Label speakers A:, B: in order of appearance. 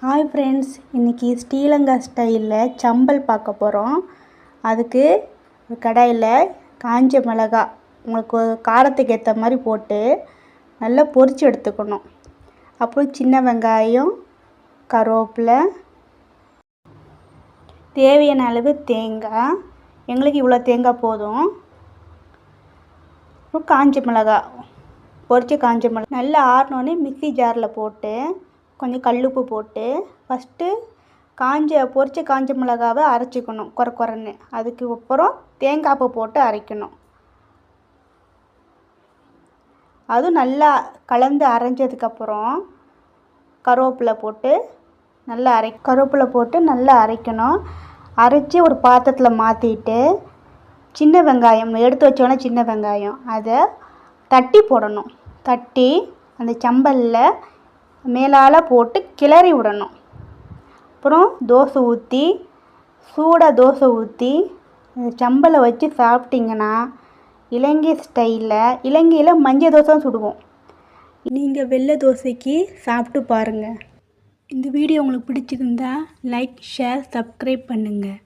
A: Hi friends, இன்றைக்கி ஸ்ரீலங்கா ஸ்டைலில் சம்பல் பார்க்க போகிறோம். அதுக்கு கடாயில் காஞ்ச மிளகா உங்களுக்கு காரத்துக்கு ஏற்ற மாதிரி போட்டு நல்லா பொரித்து எடுத்துக்கணும். அப்புறம் சின்ன வெங்காயம், கருவேப்பிலை, தேவையான அளவு தேங்காய், எங்களுக்கு இவ்வளோ தேங்காய் போதும். அப்புறம் காஞ்ச மிளகா, பொரிச்ச காஞ்ச மிளகா நல்லா ஆறினோடனே மிக்ஸி ஜாரில் போட்டு கொஞ்சம் கல்லுப்பு போட்டு ஃபஸ்ட்டு பொரிச்ச காஞ்ச மிளகாவை அரைச்சிக்கணும் குறன்னு. அதுக்கு அப்புறம் தேங்காய் பூ போட்டு அரைக்கணும். அதுவும் நல்லா கலந்து அரைஞ்சதுக்கப்புறம் கருவேப்பிலை போட்டு நல்லா அரைக்கணும். அரைச்சி ஒரு பாத்திரத்தில் மாற்றிட்டு சின்ன வெங்காயம் எடுத்து வச்சோன்னா சின்ன வெங்காயம் அதை தட்டி போடணும். தட்டி அந்த சம்பலில் மேலால் போட்டு கிளறி விடணும். அப்புறம் சூடாக தோசை ஊற்றி சம்பலை வச்சு சாப்பிட்டிங்கன்னா இலங்கையில் மஞ்சள் தோசை சுடுவோம். நீங்கள் வெள்ளை தோசைக்கு சாப்பிட்டு பாருங்கள். இந்த வீடியோ உங்களுக்கு பிடிச்சிருந்தா லைக், ஷேர், சப்ஸ்கிரைப் பண்ணுங்கள்.